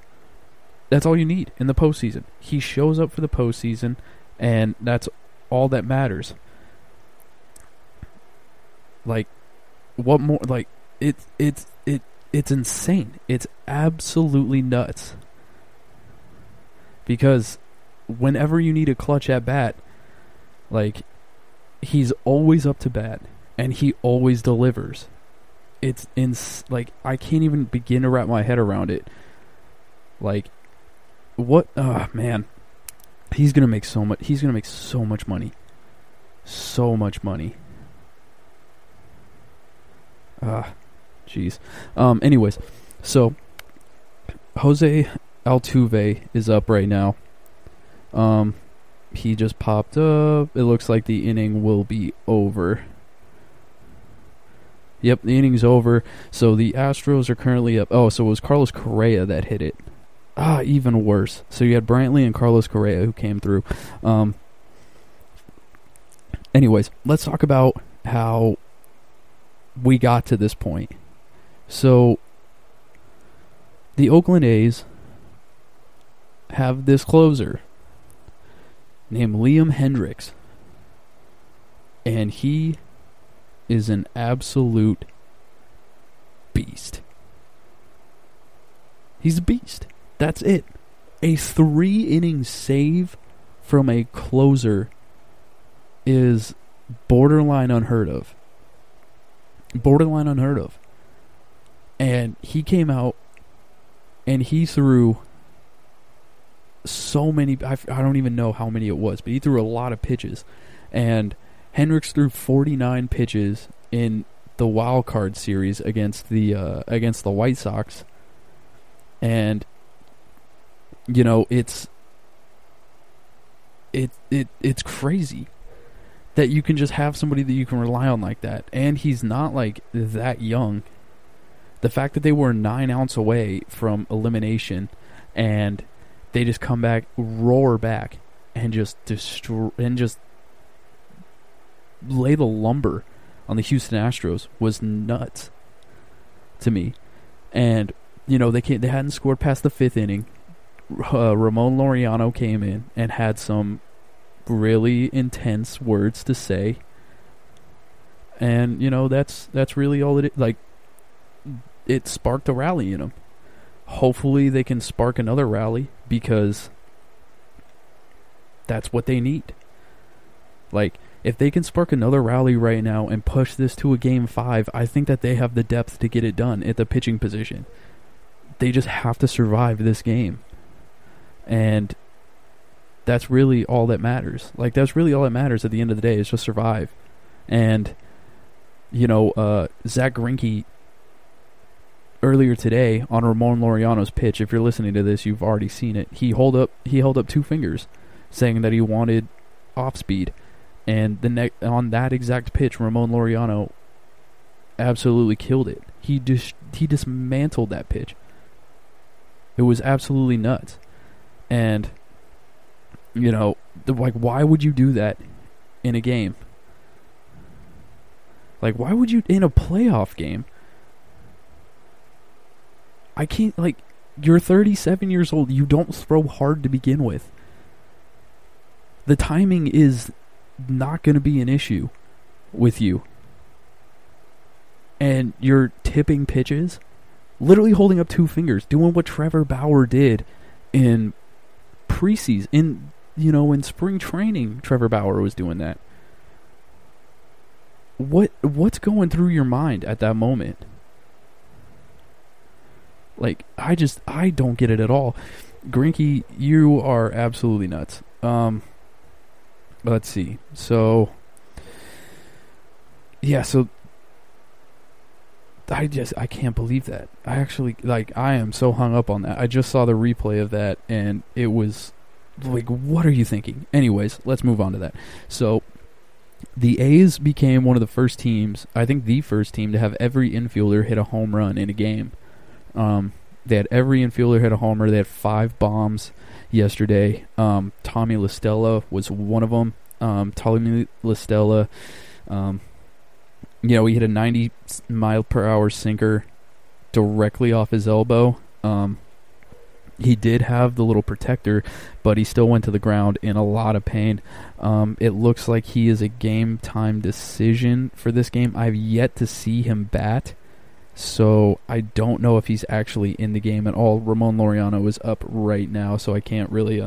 That's all you need in the postseason. He shows up for the postseason, and that's all that matters. Like, what more? Like, it's insane. It's absolutely nuts. Because whenever you need a clutch at bat, like, he's always up to bat, and he always delivers. It's like, I can't even begin to wrap my head around it. Like, what? Oh, man. He's going to make so much. He's going to make so much money. So much money. Jeez. Anyways, so Jose Altuve is up right now. He just popped up. It looks like the inning will be over. Yep, the inning's over. So the Astros are currently up. Oh, so it was Carlos Correa that hit it. Even worse. So you had Brantley and Carlos Correa who came through. Anyways, let's talk about how we got to this point. So the Oakland A's have this closer named Liam Hendricks. And he is an absolute beast. He's a beast. That's it. A 3-inning save from a closer is borderline unheard of. Borderline unheard of. And he came out and he threw so many, I don't even know how many it was, but he threw a lot of pitches. And Hendricks threw 49 pitches in the wild card series against the White Sox. And you know, it's crazy that you can just have somebody that you can rely on like that. And he's not like that young. The fact that they were 9 outs away from elimination and they just come back, roar back, and just destroy and just lay the lumber on the Houston Astros was nuts to me. And you know, they hadn't scored past the 5th inning. Ramon Laureano came in and had some really intense words to say, and you know, that's really all it. Like, it sparked a rally in them. Hopefully, they can spark another rally because that's what they need. Like, if they can spark another rally right now and push this to a Game 5, I think that they have the depth to get it done at the pitching position. They just have to survive this game. And that's really all that matters. Like, that's really all that matters at the end of the day, is just survive. And, you know, Zach Greinke, earlier today on Ramon Laureano's pitch, if you're listening to this, you've already seen it. He held up 2 fingers, saying that he wanted off speed. And on that exact pitch, Ramon Laureano absolutely killed it. He dismantled that pitch. It was absolutely nuts. And, you know, like, why would you do that in a game? Like, why would you, in a playoff game? I can't, like, you're 37 years old. You don't throw hard to begin with. The timing is not going to be an issue with you. And you're tipping pitches, literally holding up 2 fingers, doing what Trevor Bauer did in preseason, in spring training. Trevor Bauer was doing that. What's going through your mind at that moment? Like, I don't get it at all. Greinke, you are absolutely nuts. Let's see. So, yeah, so I can't believe that. I actually, like, I am so hung up on that. I just saw the replay of that, and it was like, what are you thinking? Anyways, let's move on to that. So, the A's became one of the first teams, I think the first team, to have every infielder hit a home run in a game. They had every infielder hit a homer. They had 5 bombs yesterday. Tommy La Stella was one of them. Tommy La Stella, you know, he hit a 90-mile-per-hour sinker directly off his elbow. He did have the little protector, but he still went to the ground in a lot of pain. It looks like he is a game-time decision for this game. I've yet to see him bat, so I don't know if he's actually in the game at all. Ramon Laureano is up right now, so I can't really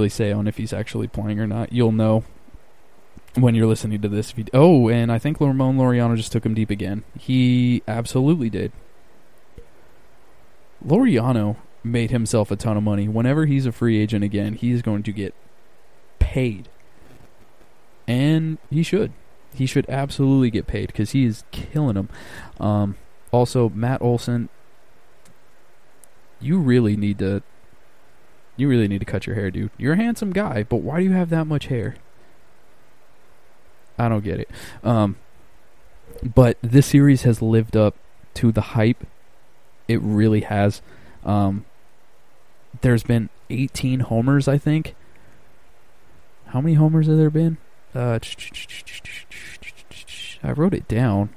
say on if he's actually playing or not. You'll know when you're listening to this. And I think Ramon Laureano just took him deep again. He absolutely did. Laureano made himself a ton of money. Whenever he's a free agent again, he's going to get paid. And he should. He should absolutely get paid because he is killing them. Also, Matt Olson, you really need to cut your hair, dude. You're a handsome guy, but why do you have that much hair? I don't get it. But this series has lived up to the hype. It really has. There's been 18 homers, I think. How many homers have there been? I wrote it down.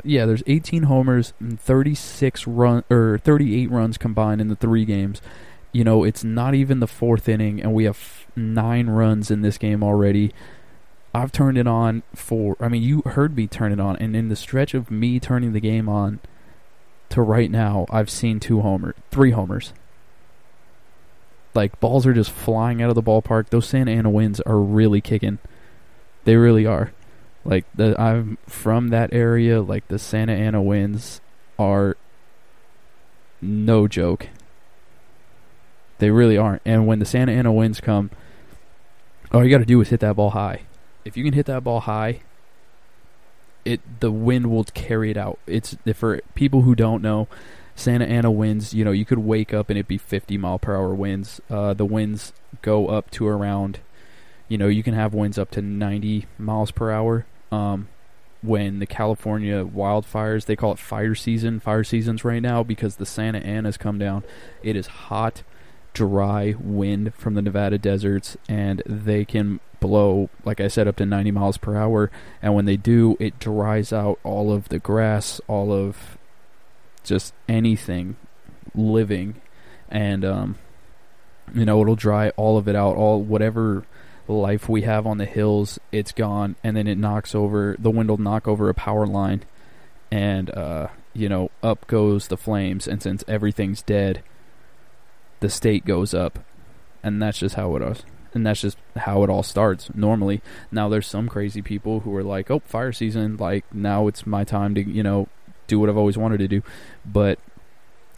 Yeah, there's 18 homers and 38 runs combined in the 3 games. You know, it's not even the 4th inning, and we have 9 runs in this game already. I've turned it on you heard me turn it on, and in the stretch of me turning the game on to right now, I've seen 3 homers. Like, balls are just flying out of the ballpark. Those Santa Ana winds are really kicking. They really are. Like, I'm from that area. Like, the Santa Ana winds are no joke. They really aren't. And when the Santa Ana winds come, all you got to do is hit that ball high. If you can hit that ball high, the wind will carry it out. It's for people who don't know, Santa Ana winds, you could wake up and it'd be 50 mile per hour winds. The winds go up to around, you can have winds up to 90 miles per hour. When the California wildfires, they call it fire seasons right now, because the Santa Ana's come down. It is hot, dry wind from the Nevada deserts, and they can blow, like I said, up to 90 miles per hour. And when they do, it dries out all of the grass, all of just anything living, and it'll dry all of it out. Whatever life we have on the hills, it's gone. And then the wind will knock over a power line, and up goes the flames. And since everything's dead, the state goes up, and that's just how it is. And that's just how it all starts normally. Now there's some crazy people who are like, oh, fire season, like, now it's my time to do what I've always wanted to do. But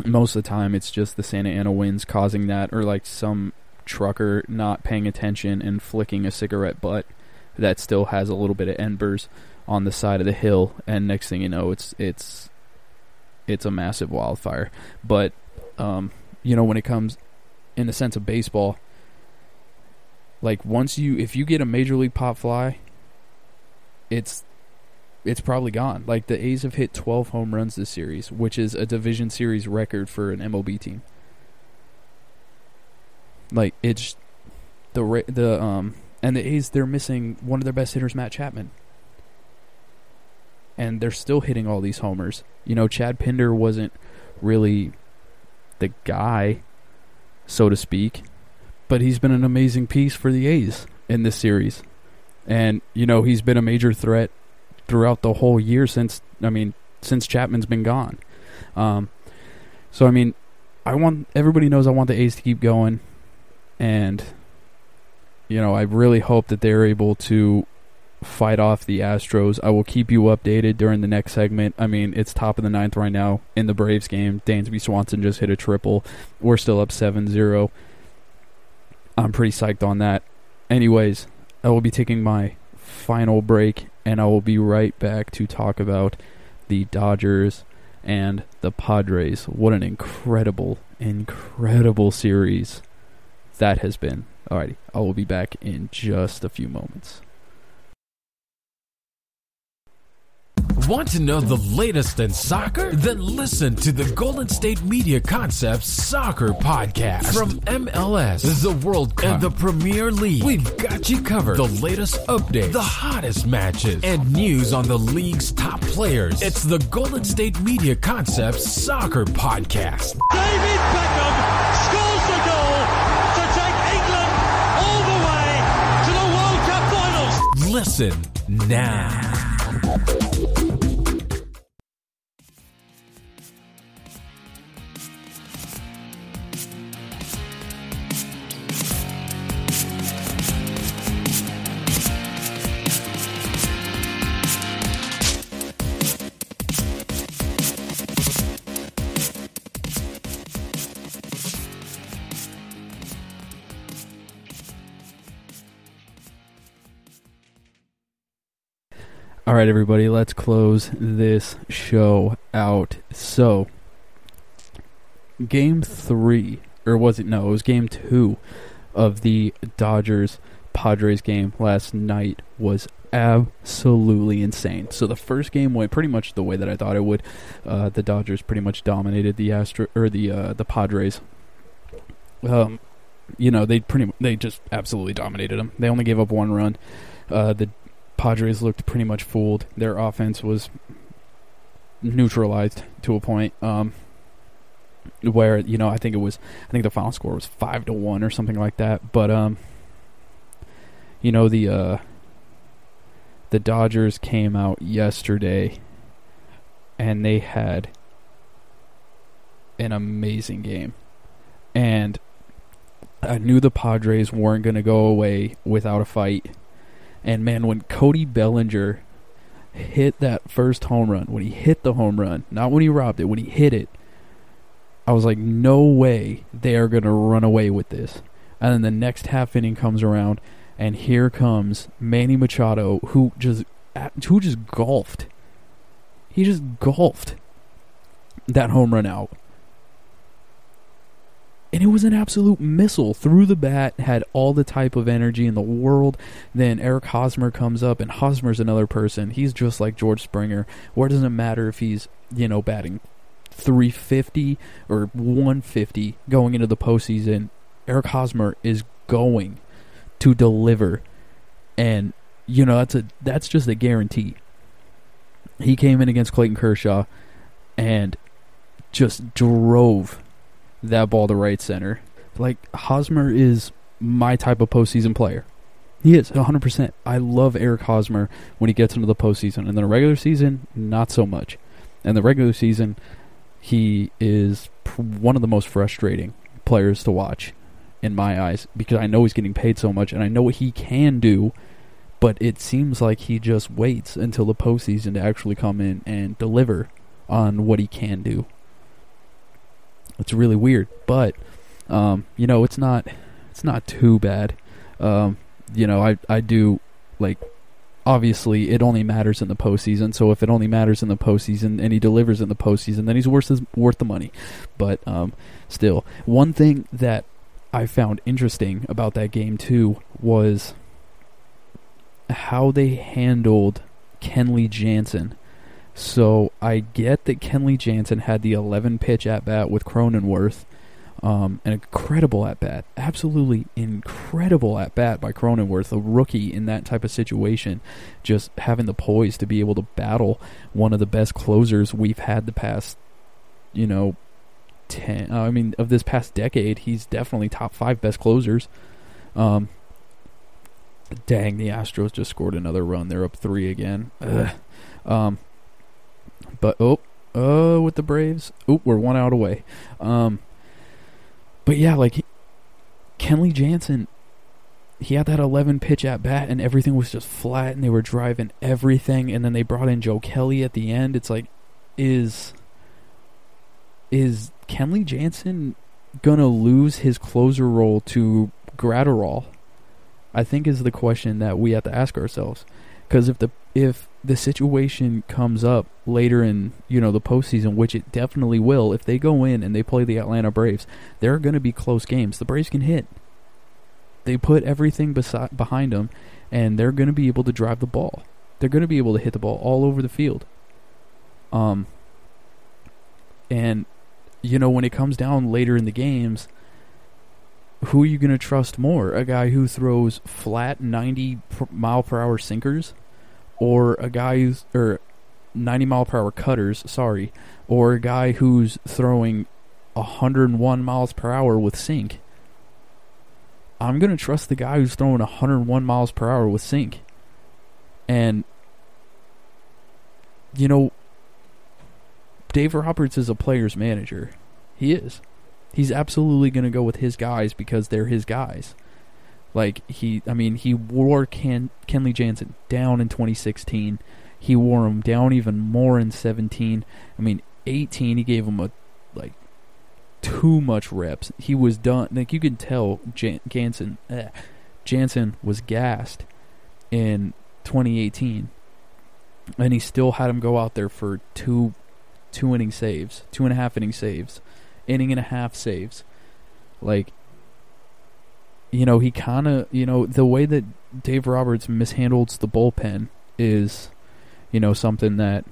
most of the time it's just the Santa Ana winds causing that, or like some trucker not paying attention and flicking a cigarette butt that still has a little bit of embers on the side of the hill, and next thing you know, it's a massive wildfire. But when it comes in the sense of baseball, like, if you get a major league pop fly, it's probably gone. Like, the A's have hit 12 home runs this series, which is a division series record for an MLB team. Like, it's and the A's, they're missing one of their best hitters, Matt Chapman, and they're still hitting all these homers. Chad Pinder wasn't really the guy, so to speak, but he's been an amazing piece for the A's in this series. And, he's been a major threat throughout the whole year since Chapman's been gone. So, everybody knows I want the A's to keep going. And, I really hope that they're able to fight off the Astros. I will keep you updated during the next segment. It's top of the 9th right now in the Braves game. Dansby Swanson just hit a triple. We're still up 7-0. I'm pretty psyched on that. Anyways, I will be taking my final break, and I will be right back to talk about the Dodgers and the Padres. What an incredible, incredible series that has been. Alrighty, I will be back in just a few moments. Want to know the latest in soccer? Then listen to the Golden State Media Concepts Soccer Podcast. From MLS, the World Cup, and the Premier League, we've got you covered. The latest updates, the hottest matches, and news on the league's top players. It's the Golden State Media Concepts Soccer Podcast. David Beckham scores the goal to take England all the way to the World Cup finals. Listen now. All right, everybody, let's close this show out. So, Game 3, or was it? No, it was Game 2 of the Dodgers-Padres game last night was absolutely insane. So the first game went pretty much the way that I thought it would. The Dodgers pretty much dominated the Padres. They just absolutely dominated them. They only gave up 1 run. The Padres looked pretty much fooled. Their offense was neutralized to a point where I think the final score was 5-1 or something like that. But You know, the Dodgers came out yesterday, and they had an amazing game. And I knew the Padres weren't going to go away without a fight. And, man, when Cody Bellinger hit that first home run, when he hit the home run, not when he robbed it, when he hit it, I was like, no way they are going to run away with this. And then the next half inning comes around, and here comes Manny Machado, who just golfed. He just golfed that home run out. And it was an absolute missile through the bat, had all the type of energy in the world. Then Eric Hosmer comes up, and Hosmer's another person. He's just like George Springer. Where doesn't it matter if he's, batting 350 or 150 going into the postseason? Eric Hosmer is going to deliver. And, that's just a guarantee. He came in against Clayton Kershaw and just drove that ball to right center. Like, Hosmer is my type of postseason player. He is, 100%. I love Eric Hosmer when he gets into the postseason. In the regular season, not so much. In the regular season, he is one of the most frustrating players to watch, in my eyes, because I know he's getting paid so much, and I know what he can do, but it seems like he just waits until the postseason to actually come in and deliver on what he can do. It's really weird, but it's not too bad. I do, like, obviously it only matters in the postseason. So if it only matters in the postseason and he delivers in the postseason, then he's worth the money. But still, one thing that I found interesting about that game too was how they handled Kenley Jansen. So I get that Kenley Jansen had the 11-pitch at-bat with Cronenworth. An incredible at-bat. Absolutely incredible at-bat by Cronenworth, a rookie in that type of situation. Just having the poise to be able to battle one of the best closers we've had the past, of this past decade. He's definitely top 5 best closers. Dang, the Astros just scored another run. They're up 3 again. But with the Braves, we're 1 out away. But yeah, like, Kenley Jansen, he had that 11-pitch at bat, and everything was just flat, and they were driving everything, and then they brought in Joe Kelly at the end. It's like, is Kenley Jansen gonna lose his closer role to Gratterall? I think is the question that we have to ask ourselves. Because if the situation comes up later in, the postseason, which it definitely will, if they go in and they play the Atlanta Braves, there are going to be close games. The Braves can hit. They put everything behind them, and they're going to be able to drive the ball. They're going to be able to hit the ball all over the field. And, when it comes down later in the games, who are you going to trust more? A guy who throws flat 90-mile-per-hour sinkers, or a guy or 90-mile-per-hour cutters, or a guy who's throwing 101 miles per hour with sink? I'm going to trust the guy who's throwing 101 miles per hour with sink. And, Dave Roberts is a player's manager. He is. He's absolutely going to go with his guys because they're his guys. Like, he wore Kenley Jansen down in 2016. He wore him down even more in 17. 18, he gave him too much reps. He was done. Like, you can tell Jansen was gassed in 2018. And he still had him go out there for 2.5 inning saves. Inning and a half saves. Like, he kind of, the way that Dave Roberts mishandles the bullpen is, something that,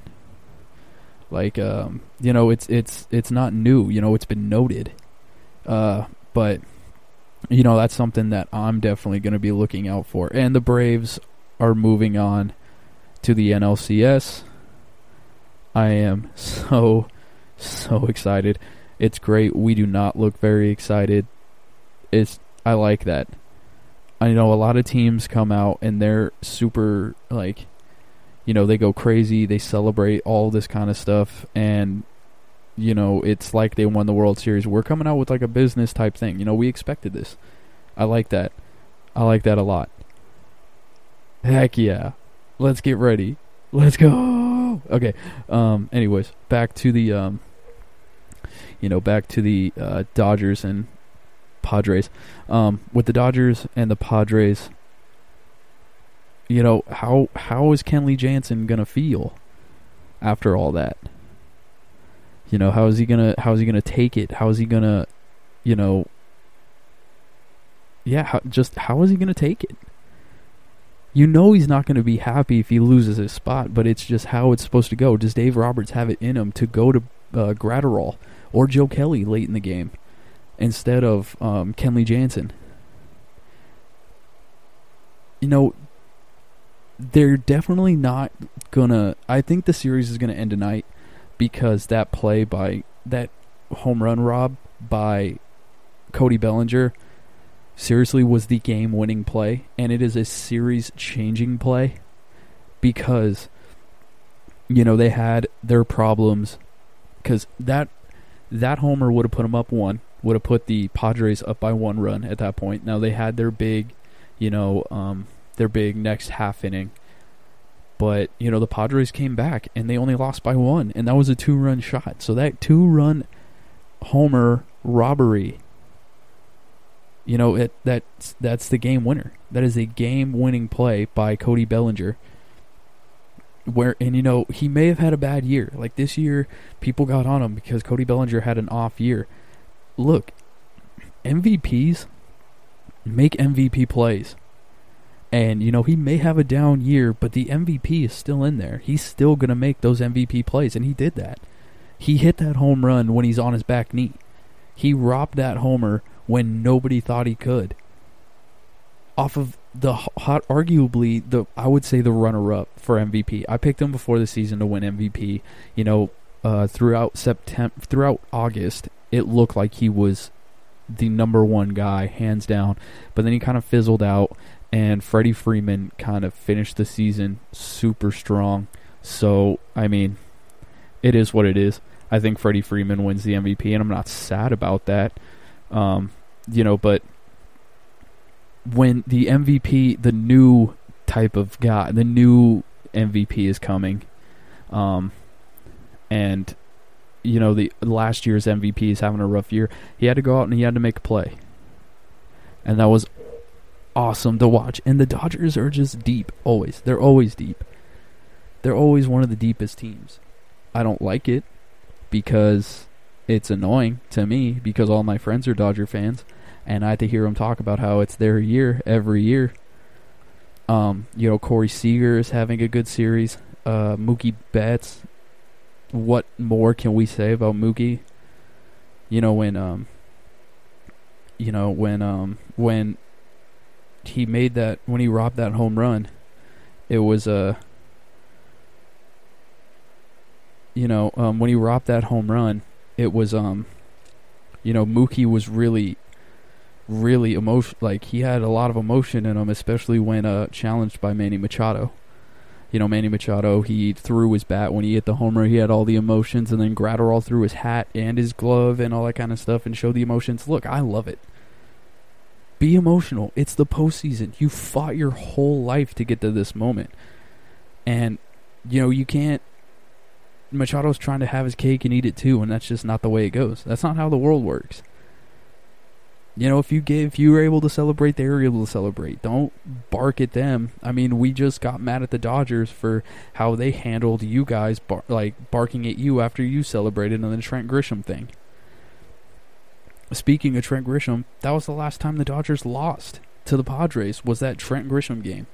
like, it's not new. It's been noted. But, that's something that I'm definitely going to be looking out for. And the Braves are moving on to the NLCS. I am so excited. It's great. We do not look very excited. I like that. I know a lot of teams come out and they're super, like, they go crazy, they celebrate all this kind of stuff, and, it's like they won the World Series. We're coming out with, like, a business type thing. We expected this. I like that. I like that a lot. Heck yeah. Let's get ready. Let's go. Okay. Anyways, back to the, Dodgers and Padres. With the Dodgers and the Padres, how is Kenley Jansen gonna feel after all that? How is he gonna take it? How is he gonna, how is he gonna take it? He's not gonna be happy if he loses his spot, but it's just how it's supposed to go. Does Dave Roberts have it in him to go to Gratterall or Joe Kelly late in the game instead of Kenley Jansen? They're definitely not gonna. I think the series is gonna end tonight because that home run rob by Cody Bellinger seriously was the game-winning play, and it is a series-changing play because they had their problems, because that homer would have put them up 1, would have put the Padres up by 1 run at that point. Now they had their big, their big next half inning, but the Padres came back and they only lost by 1, and that was a 2-run shot. So that 2-run homer robbery, that's the game winner. That is a game-winning play by Cody Bellinger. He may have had a bad year. Like this year, people got on him because Cody Bellinger had an off year. Look, MVPs make MVP plays. And, he may have a down year, but the MVP is still in there. He's still going to make those MVP plays, and he did that. He hit that home run when he's on his back knee. He robbed that homer when nobody thought he could. Off of arguably, I would say the runner-up for MVP. I picked him before the season to win MVP. Throughout August, it looked like he was the number 1 guy, hands down. But then he kind of fizzled out, and Freddie Freeman kind of finished the season super strong. So, it is what it is. I think Freddie Freeman wins the MVP, and I'm not sad about that. But when the MVP, the new type of guy, the new MVP is coming, and the last year's MVP is having a rough year, he had to go out and he had to make a play, and that was awesome to watch. And the Dodgers are just deep, always. They're always deep. They're always one of the deepest teams. I don't like it because it's annoying to me, because all my friends are Dodger fans, and I have to hear them talk about how it's their year every year. Corey Seager is having a good series. Mookie Betts. What more can we say about Mookie? When he made that, when he robbed that home run, it was when he robbed that home run, it was Mookie was really emotional. Like, he had a lot of emotion in him, especially when challenged by Manny Machado. Manny Machado, he threw his bat when he hit the homer. He had all the emotions, and then Gratterall threw his hat and his glove and all that kind of stuff and showed the emotions. Look, I love it. Be emotional. It's the postseason. You fought your whole life to get to this moment. And, you can't... Machado's trying to have his cake and eat it too, and that's just not the way it goes. That's not how the world works. If you were able to celebrate, they were able to celebrate. Don't bark at them. We just got mad at the Dodgers for how they handled you guys, barking at you after you celebrated on the Trent Grisham thing. Speaking of Trent Grisham, that was the last time the Dodgers lost to the Padres, was that Trent Grisham game.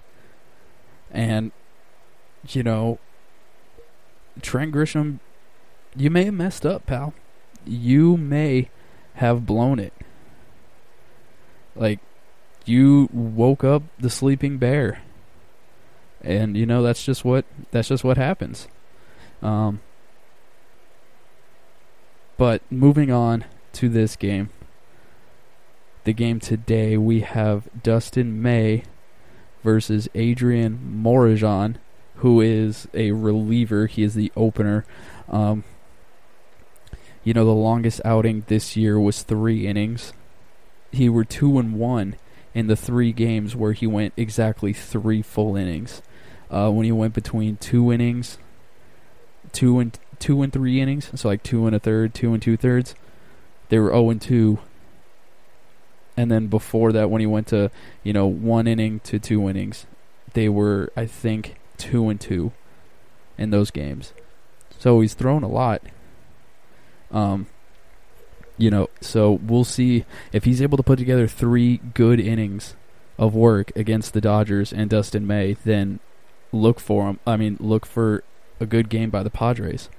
And, Trent Grisham, you may have messed up, pal. You may have blown it. Like, you woke up the sleeping bear. And, that's just what happens. But moving on to this game, the game today, we have Dustin May versus Adrian Morajan, who is a reliever. He is the opener. The longest outing this year was 3 innings. He were 2-1 in the 3 games where he went exactly 3 full innings. When he went between 2 innings, 2 and 3 innings, so like 2 1/3, 2 2/3, they were 0-2. And then before that, when he went to 1 inning to 2 innings, they were, I think, 2-2 in those games. So he's thrown a lot. So we'll see if he's able to put together 3 good innings of work against the Dodgers and Dustin May, then look for him. Look for a good game by the Padres.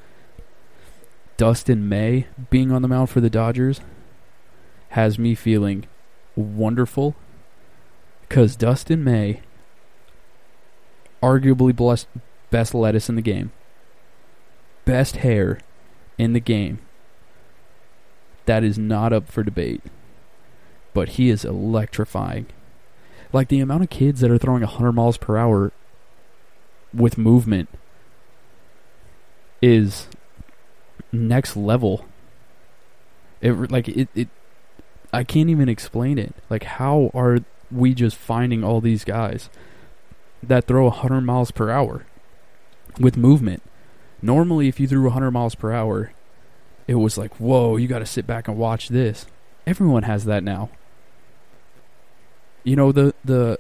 Dustin May being on the mound for the Dodgers has me feeling wonderful, because Dustin May, arguably best lettuce in the game, best hair in the game. That is not up for debate. But he is electrifying. Like, the amount of kids that are throwing 100 miles per hour with movement is next level. I can't even explain it. Like, how are we just finding all these guys that throw 100 miles per hour with movement? Normally, if you threw 100 miles per hour, it was like, whoa, you got to sit back and watch this. Everyone has that now. The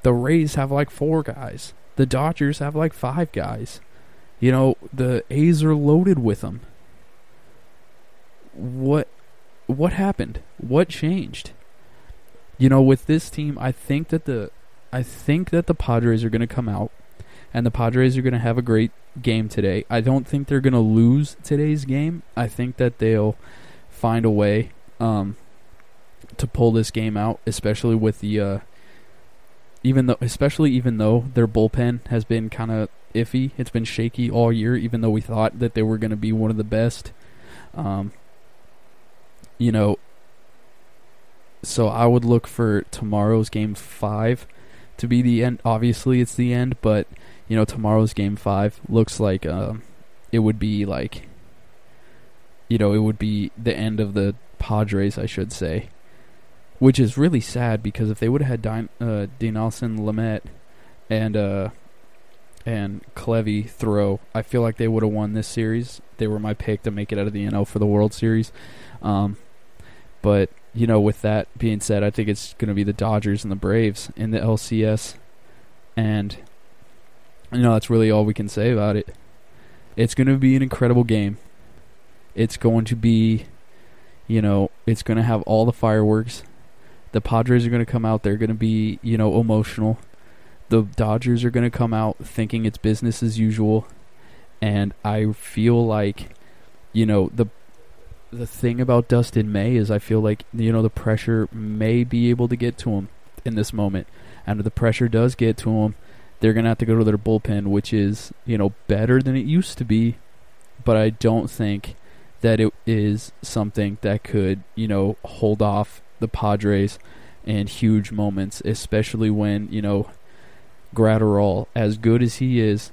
Rays have like 4 guys. The Dodgers have like 5 guys. The A's are loaded with them. What happened? What changed? With this team, I think that the Padres are going to come out, and the Padres are going to have a great game today. I don't think they're going to lose today's game. I think that they'll find a way to pull this game out, especially with the even though their bullpen has been kind of iffy. It's been shaky all year, even though we thought that they were going to be one of the best. So I would look for tomorrow's game 5 to be the end. Obviously, it's the end, but tomorrow's game 5 looks like it would be like, it would be the end of the Padres, I should say, which is really sad, because if they would have had Dinelson Lamet and Clevy throw, I feel like they would have won this series. They were my pick to make it out of the NL for the World Series. But with that being said, I think it's going to be the Dodgers and the Braves in the LCS, and that's really all we can say about it. It's going to be an incredible game. It's going to be, it's going to have all the fireworks. The Padres are going to come out. They're going to be, emotional. The Dodgers are going to come out thinking it's business as usual. And I feel like, the thing about Dustin May is I feel like, the pressure may be able to get to him in this moment. And if the pressure does get to him, they're going to have to go to their bullpen, which is, better than it used to be. But I don't think that it is something that could, hold off the Padres in huge moments, especially when, Gratterall, as good as he is,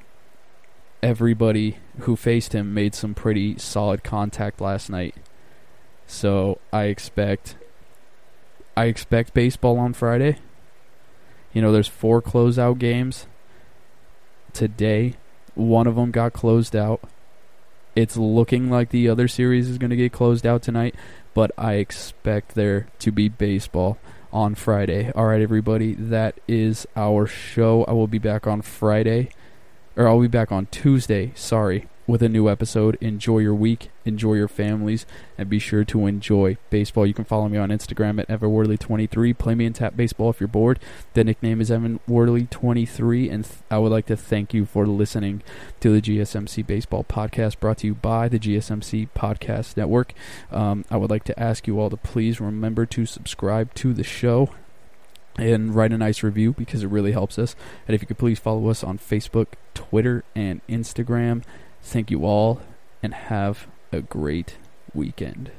everybody who faced him made some pretty solid contact last night. So I expect baseball on Friday. There's 4 closeout games today. One of them got closed out. It's looking like the other series is going to get closed out tonight, but I expect there to be baseball on Friday. All right, everybody, that is our show. I will be back on I'll be back on Tuesday, with a new episode. Enjoy your week, enjoy your families, and be sure to enjoy baseball. You can follow me on Instagram at EvanWorley23. Play me in Tap Baseball if you're bored. The nickname is EvanWorley23, and I would like to thank you for listening to the GSMC Baseball Podcast, brought to you by the GSMC Podcast Network. I would like to ask you all to please remember to subscribe to the show and write a nice review, because it really helps us. And if you could please follow us on Facebook, Twitter, and Instagram. Thank you all, and have a great weekend.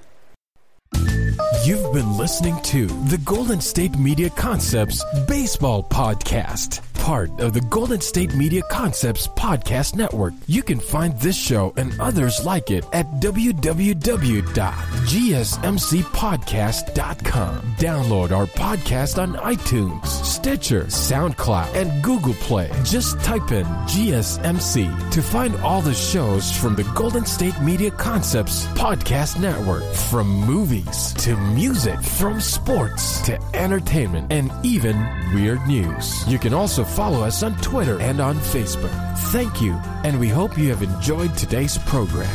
You've been listening to the Golden State Media Concepts Baseball Podcast, part of the Golden State Media Concepts Podcast Network. You can find this show and others like it at www.gsmcpodcast.com. Download our podcast on iTunes, Stitcher, SoundCloud, and Google Play. Just type in GSMC to find all the shows from the Golden State Media Concepts Podcast Network. From movies to music, from sports to entertainment, and even weird news. You can also follow us on Twitter and on Facebook. Thank you, and we hope you have enjoyed today's program.